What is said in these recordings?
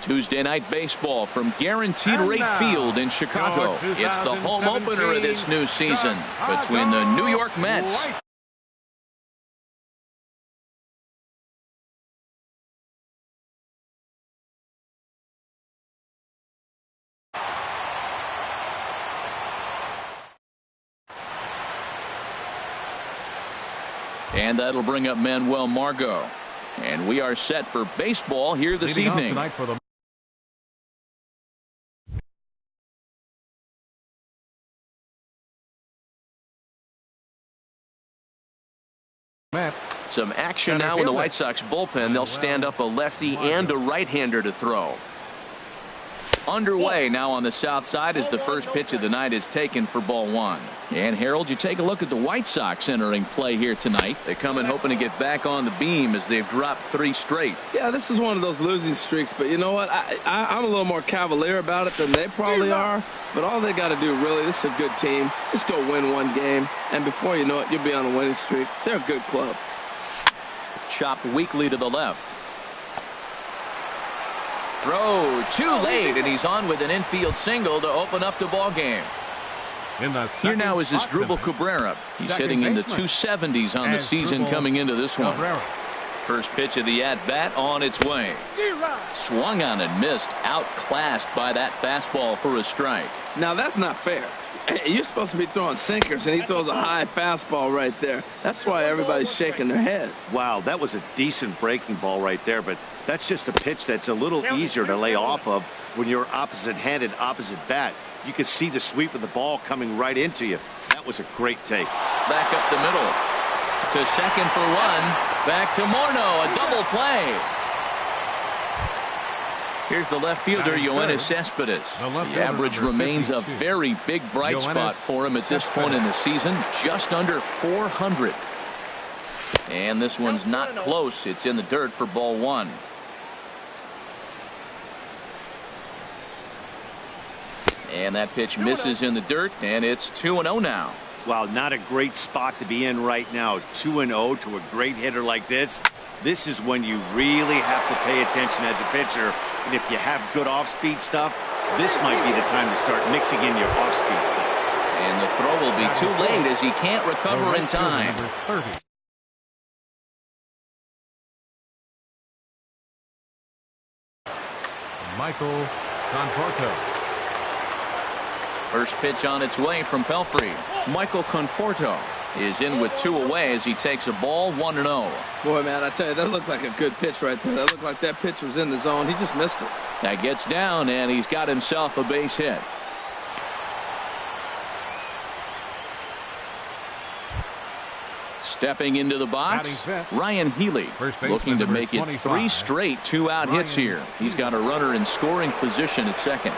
Tuesday night baseball from Guaranteed Rate Field in Chicago. It's the home opener of this new season between the New York Mets and that'll bring up Manuel Margot. And we are set for baseball here this evening. Some action now in the White Sox bullpen. They'll stand up a lefty and a right-hander to throw. Underway now on the south side as the first pitch of the night is taken for ball one. And Harold, you take a look at the White Sox entering play here tonight. They come in hoping to get back on the beam as they've dropped 3 straight. Yeah, this is one of those losing streaks, but you know what? I'm a little more cavalier about it than they probably are. But all they got to do, really, this is a good team. Just go win one game, and before you know it, you'll be on a winning streak. They're a good club. Chopped weakly to the left. Throw too late, and he's on with an infield single to open up the ball game. Here now is Asdrubal Cabrera. He's hitting in the 270s on the season coming into this one. First pitch of the at-bat on its way. Swung on and missed, outclassed by that fastball for a strike. Now that's not fair. You're supposed to be throwing sinkers, and he throws a high fastball right there. That's why everybody's shaking their head. Wow, that was a decent breaking ball right there, but that's just a pitch that's a little easier to lay off of when you're opposite-handed, opposite bat. You could see the sweep of the ball coming right into you. That was a great take. Back up the middle to second for one. Back to Morneau, a double play. Here's the left fielder, Yoenis Cespedes. The average remains a very big bright spot for him at this point in the season, just under 400. And this one's not close. It's in the dirt for ball one. And that pitch misses in the dirt, and it's 2-0 now. Wow, not a great spot to be in right now. 2-0 to a great hitter like this. This is when you really have to pay attention as a pitcher. And if you have good off-speed stuff, this might be the time to start mixing in your off-speed stuff. And the throw will be too late as he can't recover in time. Michael Conforto. First pitch on its way from Pelfrey. Michael Conforto is in with 2 away as he takes a ball 1-0. Boy, man, I tell you, that looked like a good pitch right there. That looked like that pitch was in the zone. He just missed it. That gets down, and he's got himself a base hit. Stepping into the box, Ryan Healy, looking to make it 3 straight 2-out hits here. He's got a runner in scoring position at second.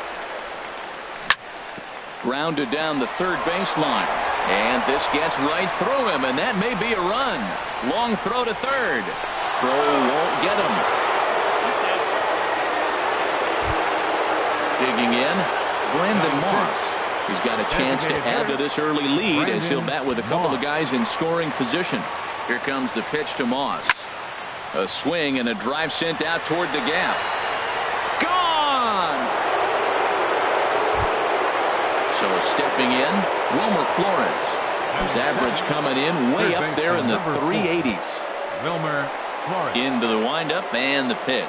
Grounded down the third baseline. And this gets right through him, and that may be a run. Long throw to third. Throw won't get him. Digging in, Brandon Moss. He's got a chance to add to this early lead as he'll bat with a couple of guys in scoring position. Here comes the pitch to Moss. A swing and a drive sent out toward the gap. Gone! So stepping in, Wilmer Flores. His average coming in way up there in the 380s. Wilmer Flores. Into the windup and the pitch.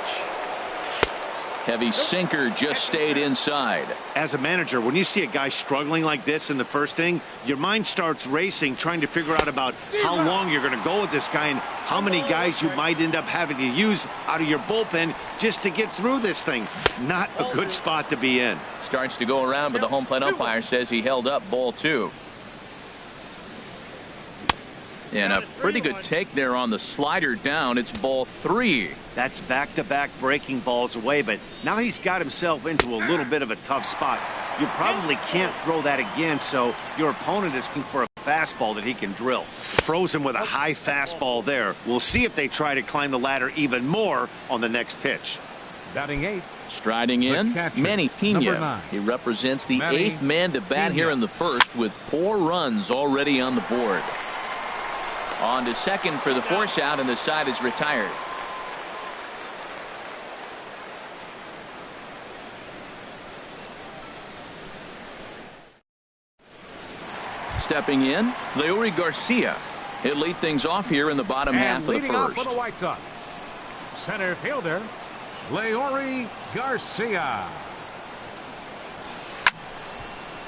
Heavy sinker just stayed inside. As a manager, when you see a guy struggling like this in the first inning, your mind starts racing, trying to figure out about how long you're going to go with this guy and how many guys you might end up having to use out of your bullpen just to get through this thing. Not a good spot to be in. Starts to go around, but the home plate umpire says he held up ball 2. And a pretty good take there on the slider down. It's ball 3. That's back-to-back breaking balls away, but now he's got himself into a little bit of a tough spot. You probably can't throw that again, so your opponent is looking for a fastball that he can drill. Throws him with a high fastball there. We'll see if they try to climb the ladder even more on the next pitch. Batting 8. Striding in, Manny Pena. He represents the 8th man to bat here in the first with 4 runs already on the board. On to second for the force out, and the side is retired. stepping in, Leury Garcia. He'll lead things off here in the bottom half of the first. For the White Sox, center fielder Leury Garcia.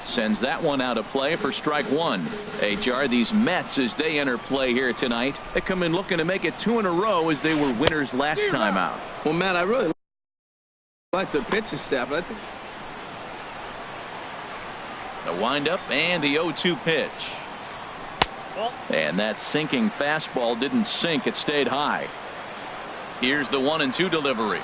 Sends that one out of play for strike one. HR, these Mets, as they enter play here tonight, they come in looking to make it 2 in a row as they were winners last time out. Well, Matt, I really like the pitching staff. I think the windup and the 0-2 pitch. And that sinking fastball didn't sink. It stayed high. Here's the 1-2 delivery.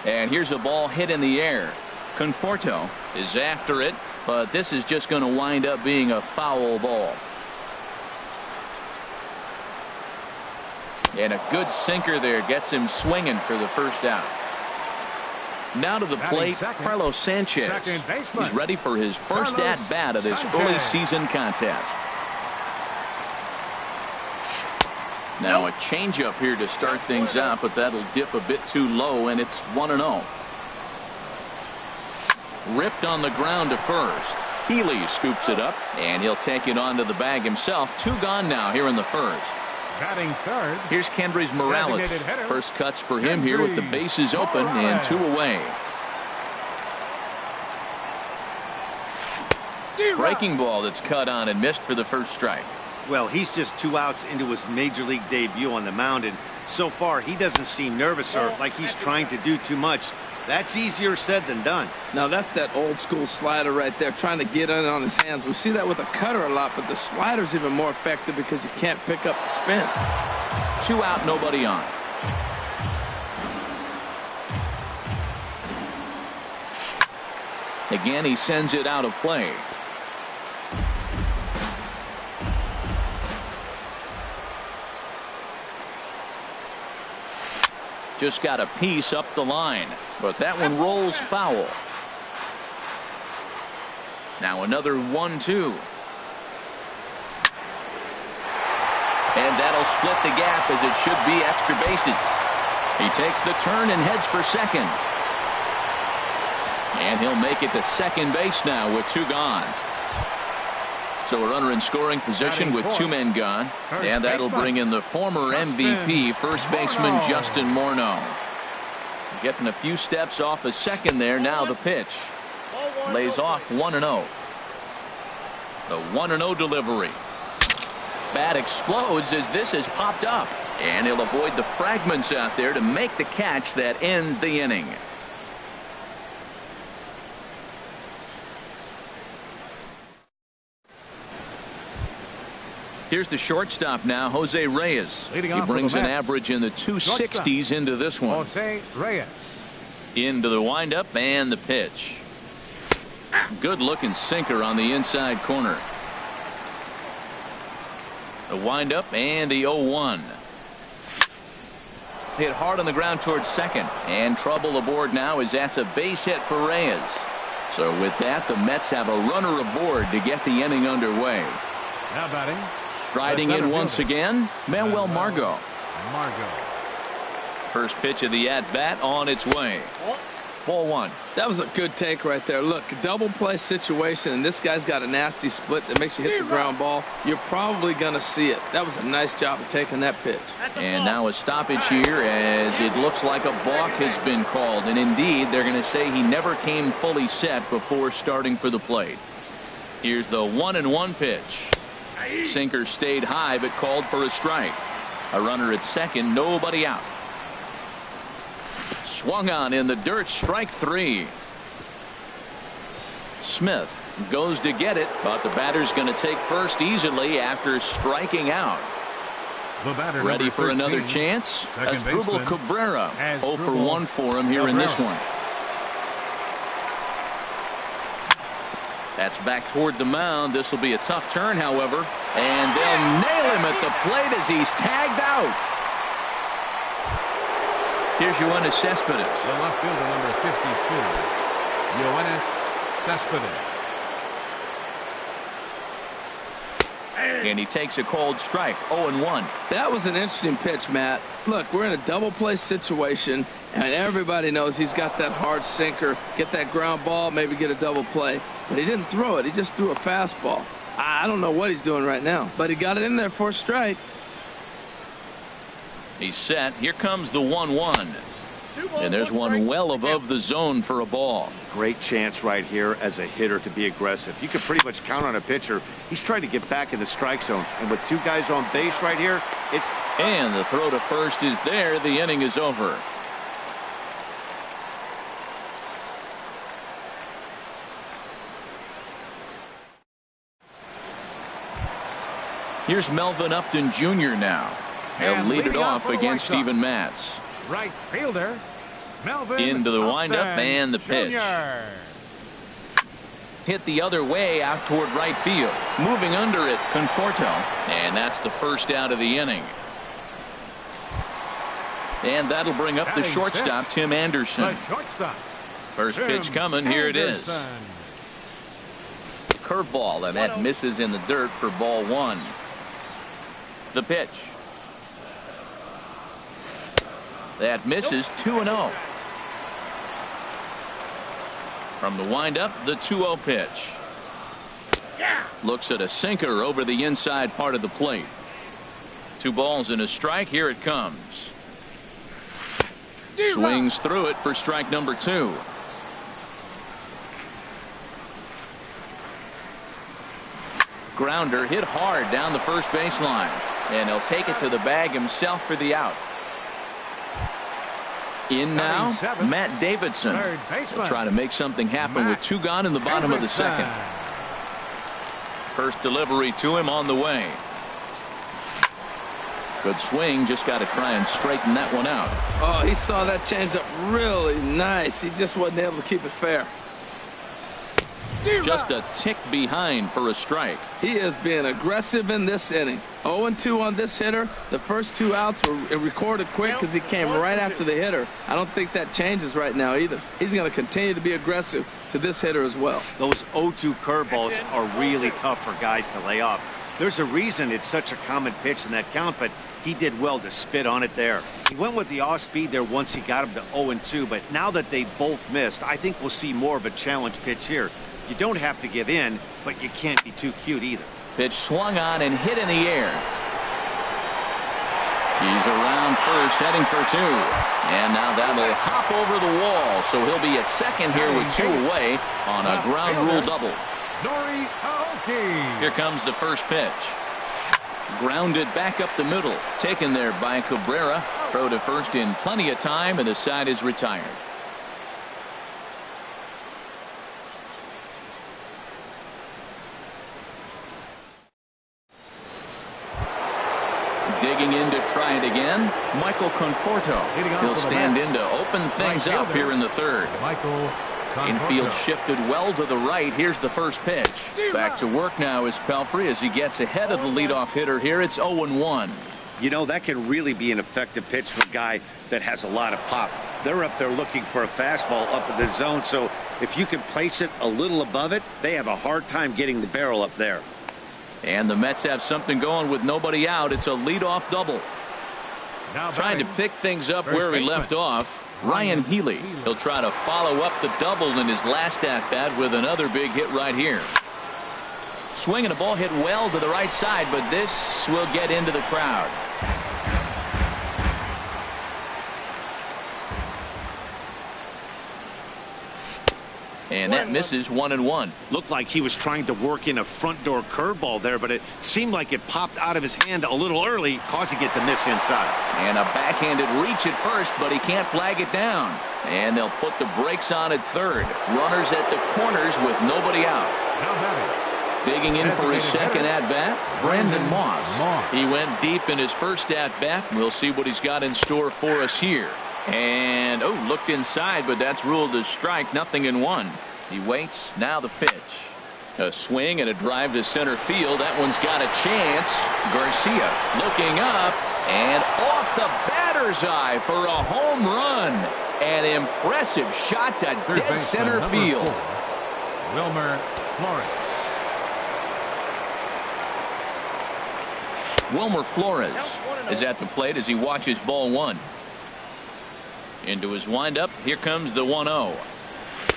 And here's a ball hit in the air. Conforto is after it, but this is just going to wind up being a foul ball. And a good sinker there gets him swinging for the first out. Now to the plate, Carlos Sanchez. He's ready for his first at-bat of this early season contest. Now a changeup here to start things out, but that'll dip a bit too low, and it's 1-0. Ripped on the ground to first. Healy scoops it up, and he'll take it onto the bag himself. 2 gone now here in the first. Batting third. Here's Kendrys Morales. First cuts for him here with the bases open and 2 away. Breaking ball that's cut on and missed for the first strike. Well, he's just 2 outs into his major league debut on the mound, and so far he doesn't seem nervous or like he's trying to do too much. That's easier said than done. now that's that old school slider right there, trying to get in on his hands. We see that with a cutter a lot, but the slider's even more effective because you can't pick up the spin. 2 out, nobody on. Again, he sends it out of play. Just got a piece up the line, but that one rolls foul. Now another 1-2. And that'll split the gap as it should be extra bases. He takes the turn and heads for second. And he'll make it to second base now with 2 gone. So a runner in scoring position with 2 men gone. And that'll bring in the former MVP first baseman Justin Morneau. Getting a few steps off a second there. Now the pitch. Lays off 1-0. The 1-0 delivery. Bat explodes as this has popped up. And he'll avoid the fragments out there to make the catch that ends the inning. Here's the shortstop now, Jose Reyes. He brings an average in the 260s into this one. Jose Reyes. Into the windup and the pitch. Good looking sinker on the inside corner. The windup and the 0-1. Hit hard on the ground towards second, and trouble aboard now as that's a base hit for Reyes. So with that, the Mets have a runner aboard to get the inning underway. Now batting. Striding in once again, Manuel Margot. Margot. First pitch of the at-bat on its way. Ball 1. That was a good take right there. Look, double play situation, and this guy's got a nasty split that makes you hit the ground ball. You're probably going to see it. That was a nice job of taking that pitch. And now a stoppage here as it looks like a balk has been called. And indeed, they're going to say he never came fully set before starting for the plate. Here's the 1-1 pitch. Sinker stayed high but called for a strike. A runner at second, nobody out. Swung on in the dirt, strike 3. Smith goes to get it, but the batter's going to take first easily after striking out. The batter, ready for 13, another chance. Asdrubal Cabrera. 0 for 1 for him here in this one. That's back toward the mound. This will be a tough turn, however. And they'll nail him at the plate as he's tagged out. Here's Yoenis Cespedes. The left fielder, number 52. Yoenis Cespedes. And he takes a cold strike, 0-1. That was an interesting pitch, Matt. Look, we're in a double play situation, and everybody knows he's got that hard sinker. Get that ground ball, maybe get a double play. But he didn't throw it. He just threw a fastball. I don't know what he's doing right now, but he got it in there for a strike. He's set. Here comes the 1-1. And there's one well above the zone for a ball. Great chance right here as a hitter to be aggressive. You can pretty much count on a pitcher. He's trying to get back in the strike zone. And with two guys on base right here, it's... And the throw to first is there. The inning is over. Here's Melvin Upton Jr. now. He'll lead it off against Steven Matz. Right fielder, Melvin into the windup Upton and the pitch. Jr. Hit the other way out toward right field. Moving under it, Conforto. And that's the first out of the inning. And that'll bring up the shortstop, Tim Anderson. The shortstop. First pitch coming. Here it is. Curveball, and that misses in the dirt for ball one. The pitch. That misses. 2-0. From the windup, the 2-0 pitch. Looks at a sinker over the inside part of the plate. 2 balls and a strike. Here it comes. Swings through it for strike number 2. Grounder hit hard down the first baseline, and he'll take it to the bag himself for the out. In now, Matt Davidson. He'll try to make something happen with 2 gone in the bottom of the second. First delivery to him on the way. Good swing, just got to try and straighten that one out. Oh, he saw that changeup really nice. He just wasn't able to keep it fair. Just a tick behind for a strike. He is being aggressive in this inning. 0-2 on this hitter. The first 2 outs were recorded quick because he came right after the hitter. I don't think that changes right now either. He's going to continue to be aggressive to this hitter as well. Those 0-2 curveballs are really tough for guys to lay off. There's a reason it's such a common pitch in that count, but he did well to spit on it there. He went with the off speed there once he got him to 0-2, but now that they both missed, I think we'll see more of a challenge pitch here. You don't have to give in, but you can't be too cute either. Pitch swung on and hit in the air. He's around first, heading for 2. And now that'll hop over the wall, so he'll be at second here with 2 away on a ground rule double. Nori Aoki. Here comes the first pitch. Grounded back up the middle. Taken there by Cabrera. Throw to first in plenty of time, and the side is retired. Digging in to try it again, Michael Conforto. He'll stand in to open things up here in the third. Infield shifted well to the right. Here's the first pitch. Back to work now is Pelfrey as he gets ahead of the leadoff hitter here. It's 0-1. You know, that can really be an effective pitch for a guy that has a lot of pop. They're up there looking for a fastball up in the zone, so if you can place it a little above it, they have a hard time getting the barrel up there. And the Mets have something going with nobody out. It's a leadoff double. Trying to pick things up where he left off. Ryan Healy. He'll try to follow up the double in his last at-bat with another big hit right here. Swinging a ball hit well to the right side, but this will get into the crowd. And that misses 1-1. Looked like he was trying to work in a front door curveball there, but it seemed like it popped out of his hand a little early, causing it to miss inside. And a backhanded reach at first, but he can't flag it down. And they'll put the brakes on at third. Runners at the corners with nobody out. Digging in for his second at-bat, Brandon Moss. He went deep in his first at-bat. We'll see what he's got in store for us here. And, looked inside, but that's ruled as strike. 0-1. He waits. Now the pitch. A swing and a drive to center field. That one's got a chance. Garcia looking up and off the batter's eye for a home run. An impressive shot to dead center field. Wilmer Flores. Wilmer Flores is at the plate as he watches ball one. Into his windup. Here comes the 1-0.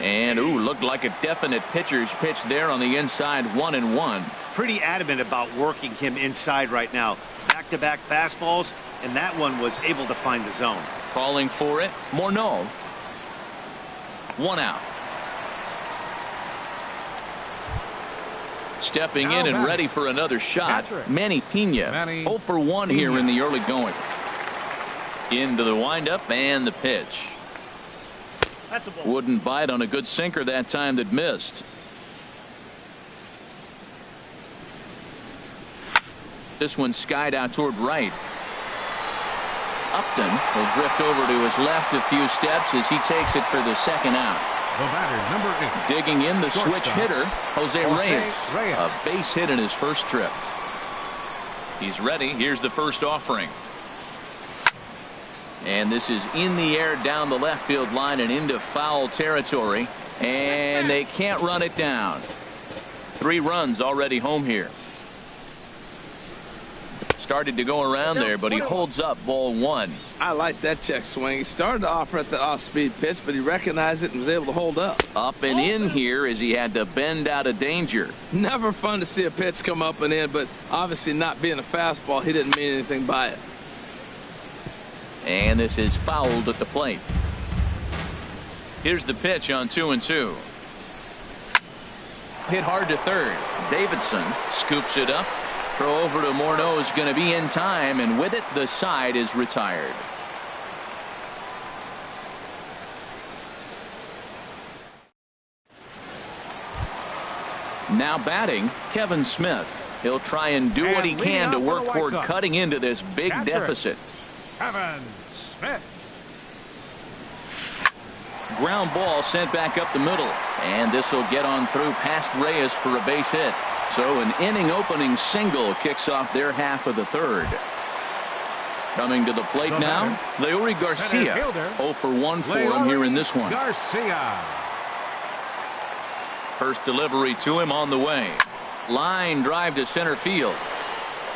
And looked like a definite pitcher's pitch there on the inside. 1-1. Pretty adamant about working him inside right now. Back-to-back fastballs, and that one was able to find the zone. Calling for it. Morneau. 1 out. Stepping in and ready for another shot. Manny Pena. 0 for 1 here in the early going. Into the windup and the pitch. Wouldn't bite on a good sinker that time that missed. This one skied out toward right. Upton will drift over to his left a few steps as he takes it for the second out. The batter, number 8. Digging in, the switch hitter, Jose Reyes. A base hit in his first trip. He's ready. Here's the first offering. And this is in the air down the left field line and into foul territory. And they can't run it down. 3 runs already home here. Started to go around there, but he holds up ball 1. I like that check swing. He started to offer at the off-speed pitch, but he recognized it and was able to hold up. Up and in here as he had to bend out of danger. Never fun to see a pitch come up and in, but obviously not being a fastball, he didn't mean anything by it. And this is fouled at the plate. Here's the pitch on 2-2. Hit hard to third. Davidson scoops it up. Throw over to Morneau is going to be in time, and with it, the side is retired. Now batting, Kevin Smith. He'll try and do what he can to work toward cutting into this big deficit. Kevin Smith. Ground ball sent back up the middle, and this will get on through past Reyes for a base hit. So an inning opening single kicks off their half of the third. Coming to the plate now, Leury Garcia. 0 for 1 for him here in this one. Garcia. First delivery to him on the way. Line drive to center field.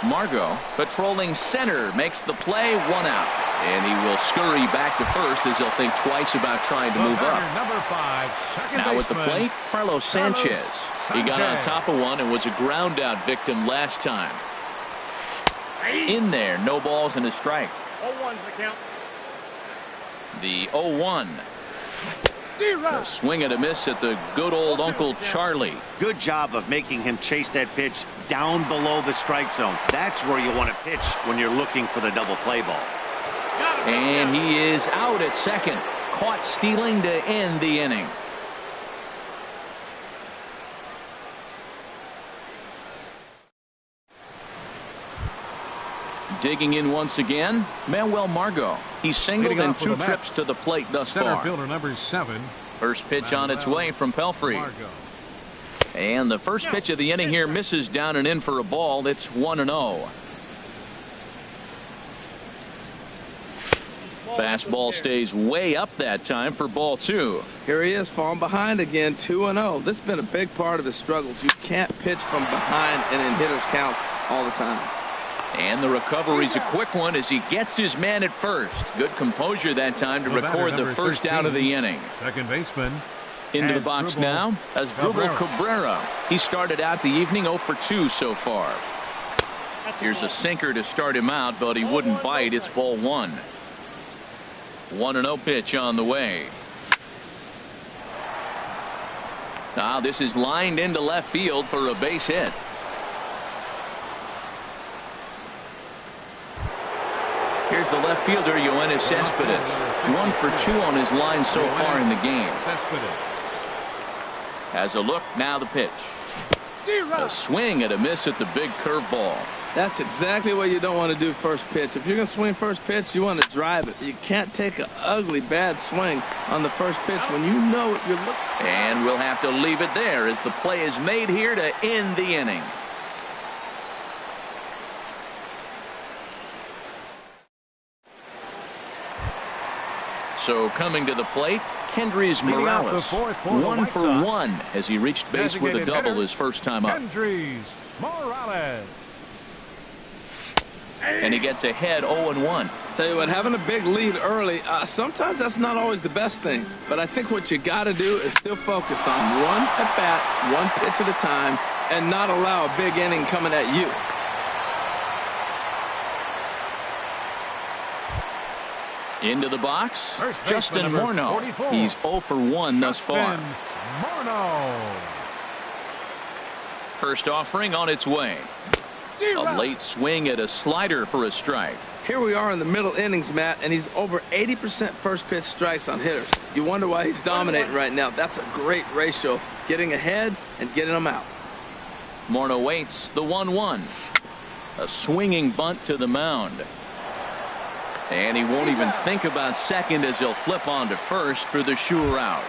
Margot patrolling center makes the play. 1 out. And he will scurry back to first as he'll think twice about trying to move up. Number 5, now at the plate, Carlos Sanchez. He got on top of one and was a ground out victim last time. In there, no balls and a strike. 0-1's the count. The 0-1. A swing and a miss at the good old Uncle Charlie. Good job of making him chase that pitch down below the strike zone. That's where you want to pitch when you're looking for the double play ball. And he is out at second. Caught stealing to end the inning. Digging in once again, Manuel Margot. He's singled in 2 trips to the plate thus far. Center fielder number 7. First pitch on its way from Pelfrey. Margot. And the first pitch of the inning here misses down and in for a ball. It's 1-0. Fastball stays way up that time for ball 2. Here he is falling behind again, 2-0. This has been a big part of his struggles. You can't pitch from behind and in hitters counts all the time. And the recovery's a quick one as he gets his man at first. Good composure that time to record the first out of the inning. Second baseman. Into the box now as Drupal Cabrera. He started out the evening 0 for 2 so far. Here's a sinker to start him out, but he wouldn't bite. It's ball 1. 1-0 pitch on the way. Now this is lined into left field for a base hit. Here's the left fielder, Yoenis Cespedes. 1 for 2 on his line so far in the game. Has a look, now the pitch. A swing and a miss at the big curveball. That's exactly what you don't want to do first pitch. If you're going to swing first pitch, you want to drive it. You can't take an ugly, bad swing on the first pitch when you know what you're looking. And we'll have to leave it there as the play is made here to end the inning. So coming to the plate, Kendrys Morales. 1 for 1 as he reached base with a double his first time up. Kendrys Morales. And he gets ahead 0-1. Tell you what, having a big lead early, sometimes that's not always the best thing. But I think what you got to do is still focus on one at bat, one pitch at a time, and not allow a big inning coming at you. Into the box, Justin number Morneau. 44. He's 0 for 1 thus far. Morneau. First offering on its way. A late swing at a slider for a strike. Here we are in the middle innings, Matt, and he's over 80% first pitch strikes on hitters. You wonder why he's dominating right now. That's a great ratio, getting ahead and getting them out. Morneau waits the 1-1. A swinging bunt to the mound. And he won't even think about second as he'll flip on to first for the sure out.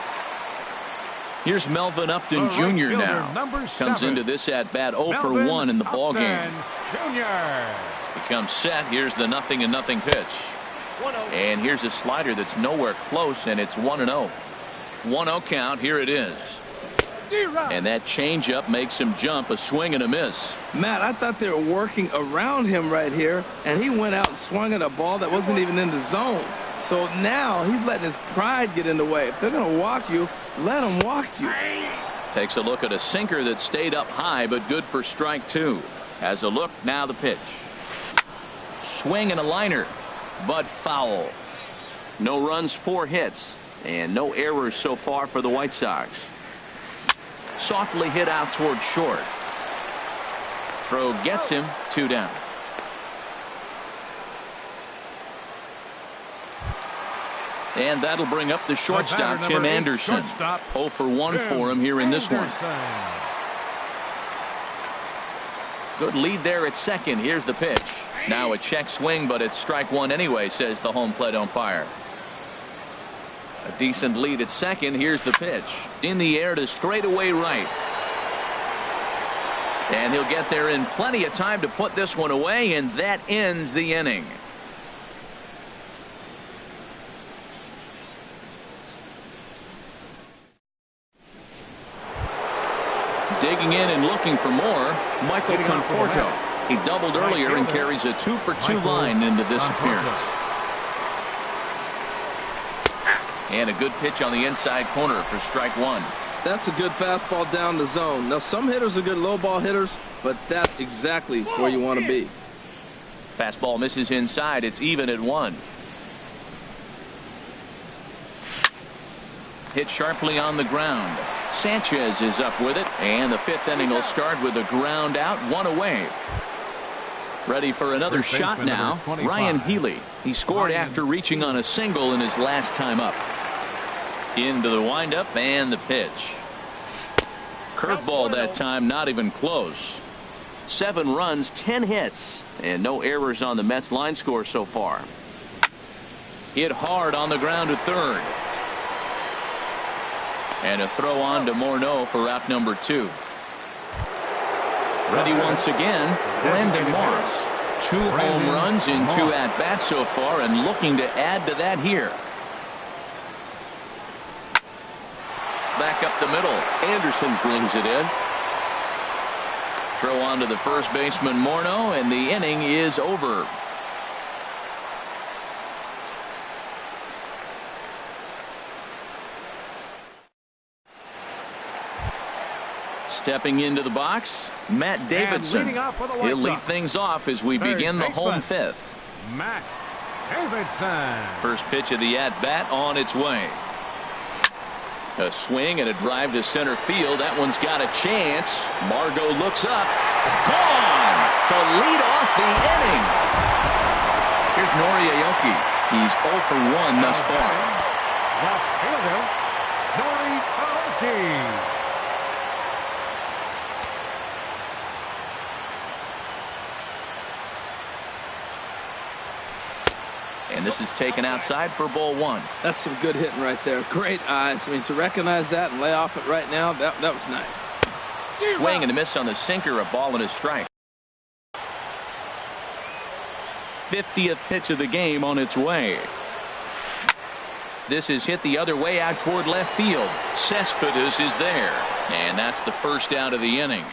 Here's Melvin Upton Jr. now. Comes into this at bat 0 for 1 in the ball game. He comes set. Here's the 0-0 pitch. And here's a slider that's nowhere close, and it's 1-0. 1-0 count. Here it is. And that changeup makes him jump. A swing and a miss. Matt, I thought they were working around him right here, and he went out and swung at a ball that wasn't even in the zone. So now he's letting his pride get in the way. If they're going to walk you, let them walk you. Takes a look at a sinker that stayed up high, but good for strike 2. Has a look, now the pitch. Swing and a liner, but foul. No runs, 4 hits, and no errors so far for the White Sox. Softly hit out toward short. Throw gets him, 2 down. And that'll bring up the shortstop, Tim Anderson. 0 for 1 for him here in this one. Good lead there at second. Here's the pitch. Now a check swing, but it's strike 1 anyway, says the home plate umpire. A decent lead at second. Here's the pitch. In the air to straightaway right. And he'll get there in plenty of time to put this one away, and that ends the inning. Digging in and looking for more, Michael Conforto. He doubled earlier and carries a 2 for 2 line into this appearance. And a good pitch on the inside corner for strike 1. That's a good fastball down the zone. Now, some hitters are good low ball hitters, but that's exactly where you want to be. Fastball misses inside. It's even at 1. Hit sharply on the ground. Sanchez is up with it, and the 5th inning will start with a ground out, 1 away. Ready for another shot now, Ryan Healy. He scored after reaching on a single in his last time up. Into the windup and the pitch. Curveball that time, not even close. 7 runs, 10 hits, and no errors on the Mets line score so far. Hit hard on the ground to third. And a throw on to Morneau for out number 2. Ready once again, Brandon Moss. 2 home runs in 2 at-bats so far, and looking to add to that here. Back up the middle. Anderson brings it in. Throw on to the first baseman Morneau, and the inning is over. Stepping into the box, Matt Davidson. He'll lead things off as we begin the home 5th. Matt Davidson. First pitch of the at-bat on its way. A swing and a drive to center field. That one's got a chance. Margot looks up. Gone to lead off the inning. Here's Nori Aoki. He's 0 for 1 thus far. Left fielder, Nori Aoki. And this is taken outside for ball 1. That's some good hitting right there. Great eyes. I mean, to recognize that and lay off it right now, that was nice. Swing and a miss on the sinker, a ball and a strike. 50th pitch of the game on its way. This is hit the other way out toward left field. Cespedes is there. And that's the first out of the inning.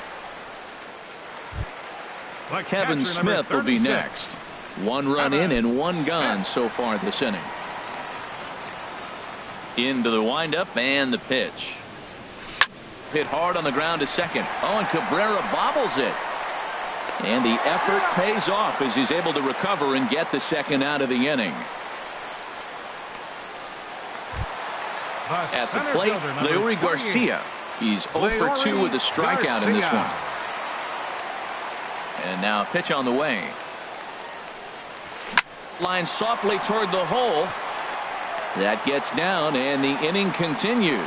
Kevin Smith will be next. One run in and one gone so far this inning. Into the windup and the pitch. Hit hard on the ground to second. Oh, and Cabrera bobbles it. And the effort pays off as he's able to recover and get the second out of the inning. At the plate, Leury Garcia. He's 0 for 2 with a strikeout in this one. And now a pitch on the way. Line softly toward the hole. That gets down, and the inning continues.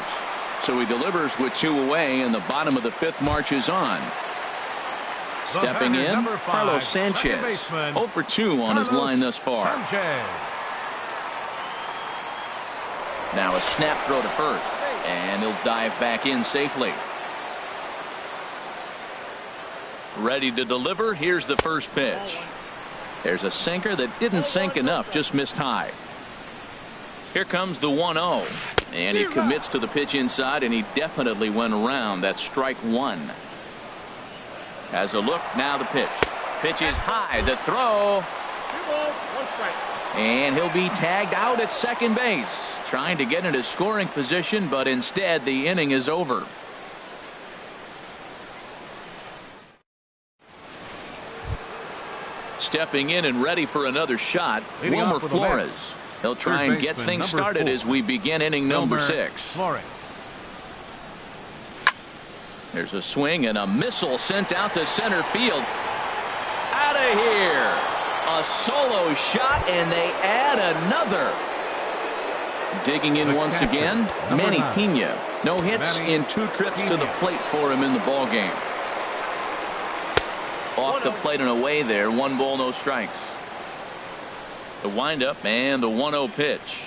So he delivers with 2 away, and the bottom of the 5th marches on. Stepping in, Carlos Sanchez. 0 for 2 on his line thus far. Now a snap throw to first, and he'll dive back in safely. Ready to deliver. Here's the first pitch. There's a sinker that didn't sink enough, just missed high. Here comes the 1-0, and he commits to the pitch inside, and he definitely went around. That's strike 1. Has a look, now the pitch. Pitch is high, the throw. 2 balls, 1 strike. And he'll be tagged out at second base, trying to get into scoring position, but instead the inning is over. Stepping in and ready for another shot, Wilmer Flores. He'll try and get things started as we begin inning number 6. There's a swing and a missile sent out to center field. Out of here. A solo shot, and they add another. Digging in once again, Manny Pena. No hits in 2 trips to the plate for him in the ballgame. Off the plate and away there. 1 ball, no strikes. The windup and the 1-0 pitch.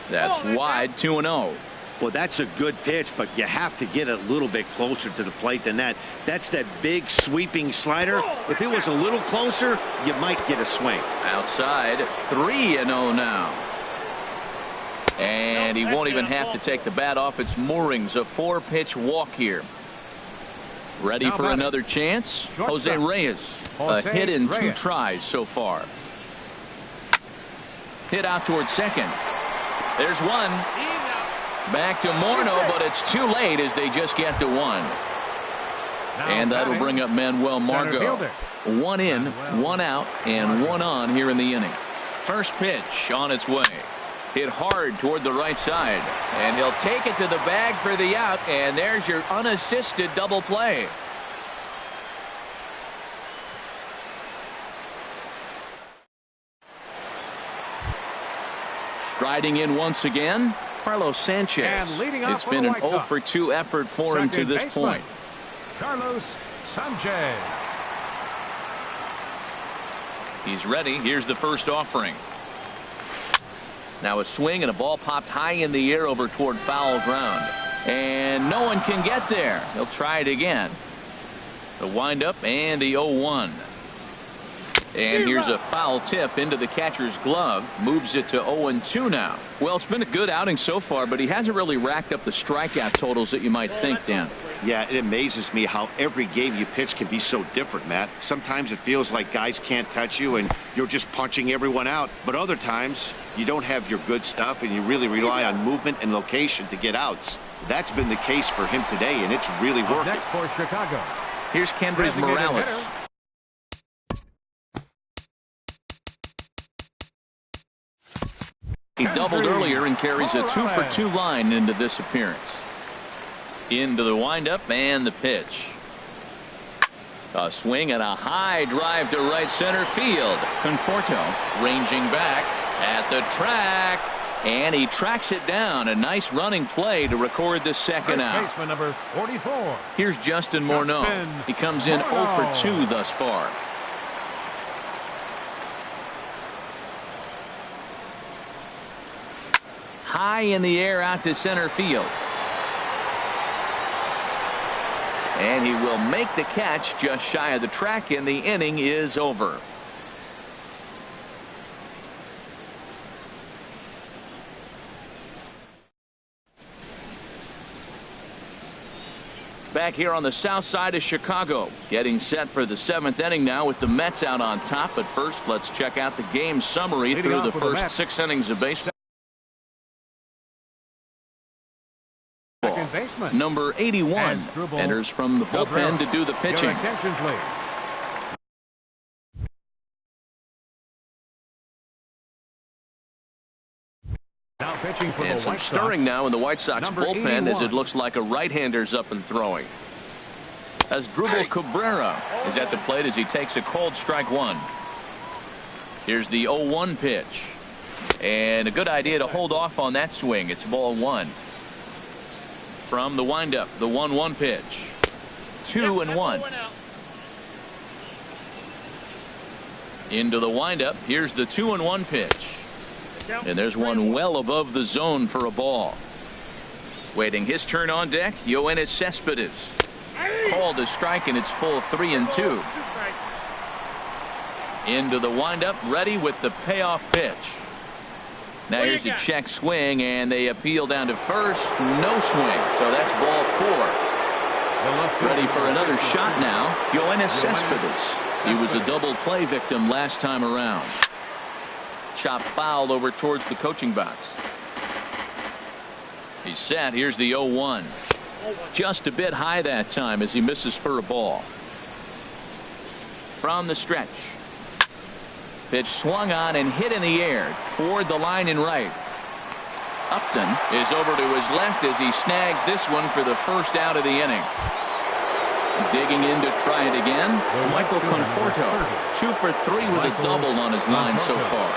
That's wide, 2-0. Well, that's a good pitch, but you have to get a little bit closer to the plate than that. That's that big sweeping slider. If it was a little closer, you might get a swing. Outside, 3-0 now. And he won't even have to take the bat off its moorings. A 4-pitch walk here. Ready for another chance? Jose Reyes. A hit in 2 tries so far. Hit out towards second. There's one. Back to Morneau, but it's too late as they just get to 1. And that'll bring up Manuel Margot. 1 in, 1 out, and 1 on here in the inning. First pitch on its way. Hit hard toward the right side. And he'll take it to the bag for the out. And there's your unassisted double play. Striding in once again, Carlos Sanchez. It's been an 0 for 2 effort for him to this point. Carlos Sanchez. He's ready. Here's the first offering. Now a swing and a ball popped high in the air over toward foul ground. And no one can get there. He'll try it again. The windup and the 0-1. And here's a foul tip into the catcher's glove. Moves it to 0-2 now. Well, it's been a good outing so far, but he hasn't really racked up the strikeout totals that you might think, Dan. Yeah, it amazes me how every game you pitch can be so different, Matt. Sometimes it feels like guys can't touch you and you're just punching everyone out. But other times you don't have your good stuff and you really rely on movement and location to get outs. That's been the case for him today, and it's really working. Next for Chicago. Here's Kendrys Morales. He doubled earlier and carries a 2 for 2 line into this appearance. Into the windup and the pitch. A swing and a high drive to right center field. Conforto ranging back at the track, and he tracks it down. A nice running play to record the second out. Baseman number 44. Here's Justin Morneau. He comes in 0 for 2 thus far. High in the air out to center field. And he will make the catch just shy of the track, and the inning is over. Back here on the south side of Chicago, getting set for the 7th inning now with the Mets out on top. But first, let's check out the game summary through the first 6 innings of baseball. Number 81 enters from the bullpen to do the pitching. Attention, please. Now pitching for And the some White stirring Sox. now in the White Sox Number bullpen as 81. it looks like a right-hander's up and throwing. As Asdrubal Cabrera is at the plate as he takes a cold strike one. Here's the 0-1 pitch. And a good idea to hold off on that swing. It's ball 1. From the windup, the 1-1 pitch. 2-1. Into the windup. Here's the 2-1 pitch. And there's one well above the zone for a ball. Waiting his turn on deck, Yoenis Cespedes. Called a strike, and it's full 3-2. Into the windup, ready with the payoff pitch. Now here's a check swing, and they appeal down to first. No swing, so that's ball 4. Ready for another shot now, Yoenis Cespedes. He was a double play victim last time around. Chop foul over towards the coaching box. He's set. Here's the 0-1. Just a bit high that time as he misses for a ball. From the stretch. Pitch swung on and hit in the air toward the line and right. Upton is over to his left as he snags this one for the first out of the inning. Digging in to try it again, Michael Conforto. 2 for 3 with a double on his line so far.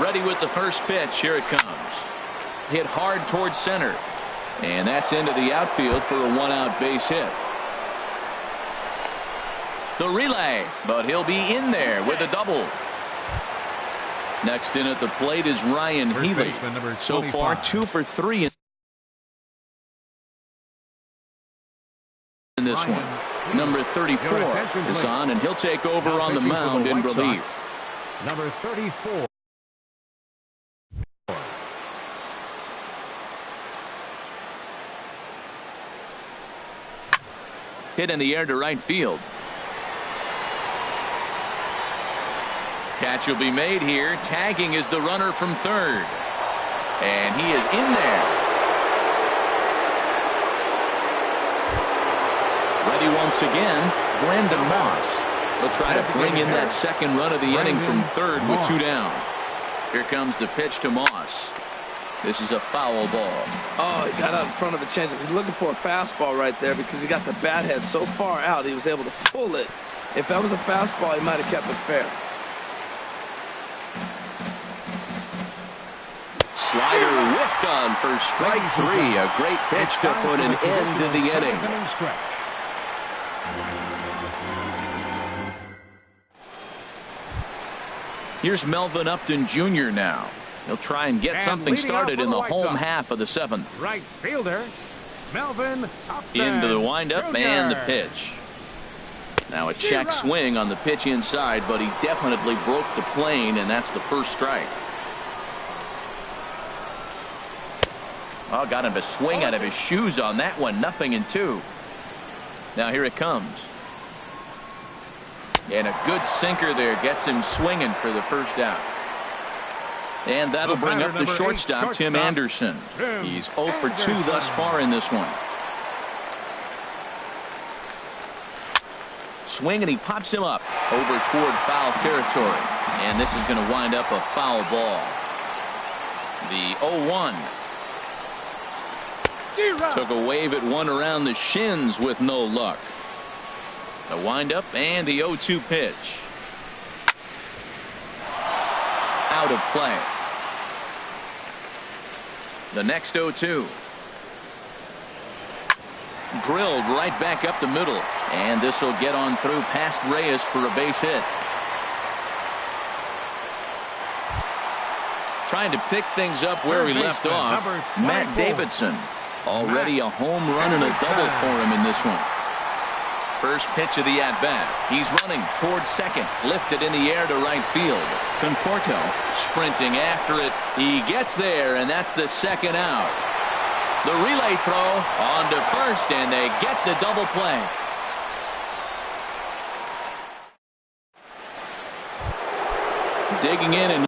Ready with the first pitch. Here it comes. Hit hard towards center. And that's into the outfield for a 1-out base hit. The relay, but he'll be in there with a double. Next in at the plate is Ryan Healy. So far 2 for 3 in this one. Number 34 is on, and he'll take over on the mound in relief. Number 34. Hit in the air to right field. Catch will be made here. Tagging is the runner from third. And he is in there. Ready once again, Brandon Moss. He'll try to bring in that second run of the inning from third with 2 down. Here comes the pitch to Moss. This is a foul ball. Oh, he got out in front of the changeup. He's looking for a fastball right there because he got the bat head so far out he was able to pull it. If that was a fastball, he might have kept it fair. Slider whiffed on for strike 3. A great pitch to put an end to the inning. Here's Melvin Upton Jr. now. He'll try and get something started in the home half of the 7th. Right fielder, Melvin Upton Into the windup Jr. and the pitch. Now a check swing on the pitch inside, but he definitely broke the plane, and that's the first strike. Oh, got him to swing out of his shoes on that one. 0-2. Now here it comes. And a good sinker there gets him swinging for the first out. And that'll bring up the shortstop, Tim Anderson. He's 0 for 2 thus far in this one. Swing, and he pops him up over toward foul territory. And this is going to wind up a foul ball. The 0-1. Took a wave at one around the shins with no luck. The windup and the 0-2 pitch. Out of play. The next 0-2. Drilled right back up the middle. And this will get on through past Reyes for a base hit. Trying to pick things up where we left off. Matt Davidson. Already a home run and a double for him in this one. First pitch of the at-bat. He's running towards second. Lifted in the air to right field. Conforto sprinting after it. He gets there, and that's the second out. The relay throw on to first, and they get the double play. Digging in and